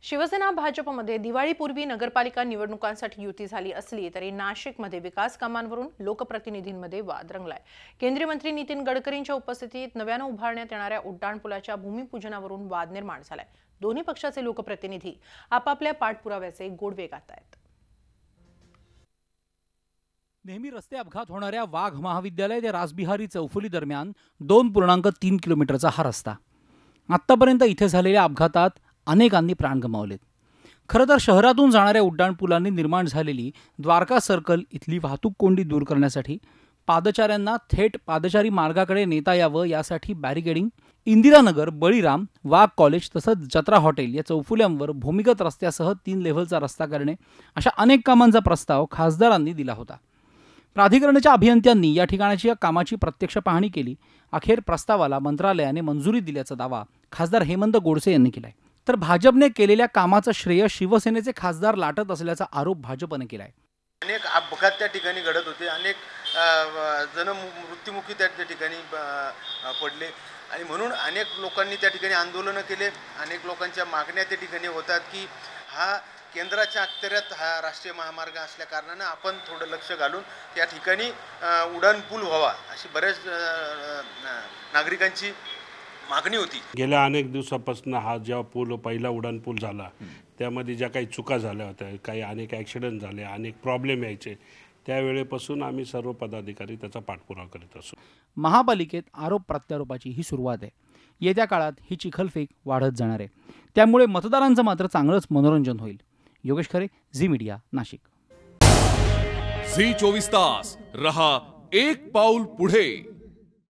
शिवसेना भाजपमध्ये दिवाळीपूर्वी नगरपालिका निवडणुकांसाठी युती झाली असली तरी नाशिकमध्ये विकास कामांवरून लोकप्रतिनिधींमध्ये वाद रंगलाय। केंद्रीय मंत्री नितीन गडकरींच्या उपस्थितीत नव्याने उभारण्यात येणाऱ्या उड्डाणपुलाच्या भूमिपूजनावरून वाद निर्माण झालाय। दोन्ही पक्षाचे लोकप्रतिनिधी आपापल्या पाठपुराव्याचे गोडवे गातायत। नेहमी रस्ते अपघात होणाऱ्या वाघ महाविद्यालय ते रासबिहारी चौफुली दरम्यान 2.3 किलोमीटरचा हा रस्ता। आत्तापर्यंत इथे झालेल्या अपघातात अनेकांनी प्राण गमावलेत। खरं तर शहरातून जाणाऱ्या उड्डाणपुलांनी निर्माण झालेली द्वारका सर्कल इथली वाहतूक कोंडी दूर करण्यासाठी पादचाऱ्यांना थेट पादचारी मार्गाकडे नेता यावं यासाठी बॅरिकेडिंग, इंदिरानगर, बळीराम, वाघ कॉलेज तसंच जत्रा हॉटेल या चौफुल्यांवर भूमिगत रस्त्यासह 3 लेव्हलचा रस्ता करणे अशा अनेक कामांचा प्रस्ताव खासदारांनी दिला होता। प्राधिकरणाच्या अभियंत्यांनी या ठिकाणाची कामाची प्रत्यक्ष पाहणी केली। अखेर प्रस्तावाला मंत्रालयाने मंजुरी दिल्याचा दावा खासदार हेमंत गोडसे यांनी केलाय। तर भाजपने केलेल्या कामाचं श्रेय शिवसेनेचे खासदार लाटत असल्याचा आरोप भाजपने केलाय। अनेक अपघात त्या ठिकाणी घडत होते, अनेक जण मृत्युमुखी त्या ठिकाणी पडले आणि म्हणून अनेक लोकांनी त्या ठिकाणी आंदोलन केले। अनेक लोकांच्या मागण्या त्या ठिकाणी होतात की हा केंद्राच्या अखत्यारीत हा राष्ट्रीय महामार्ग असल्या कारणाने आपण थोडं लक्ष घालून त्या ठिकाणी उड्डाणपूल व्हावा अशी बरेच नागरिकांची मागणी होती। गेल्या अनेक दिवसापासून हा जेव्हा पूल पहिला उड्डाणपूल झाला त्यामध्ये ज्या काही चुका झाल्या होत्या, काही अनेक ॲक्सिडेंट झाले, अनेक प्रॉब्लेम यायचे, त्यावेळेपासून आम्ही सर्व पदाधिकारी त्याचा पाठपुरावा करीत असतो। महापालिकेत आरोप प्रत्यारोपाची ही सुरुवात आहे। येत्या काळात ही चिखलफेक वाढत जाणार आहे, त्यामुळे मतदारांचं मात्र चांगलंच मनोरंजन होईल। योगेश खरे, झी मीडिया, नाशिक। झी 24 तास रहा एक पाऊल पुढे।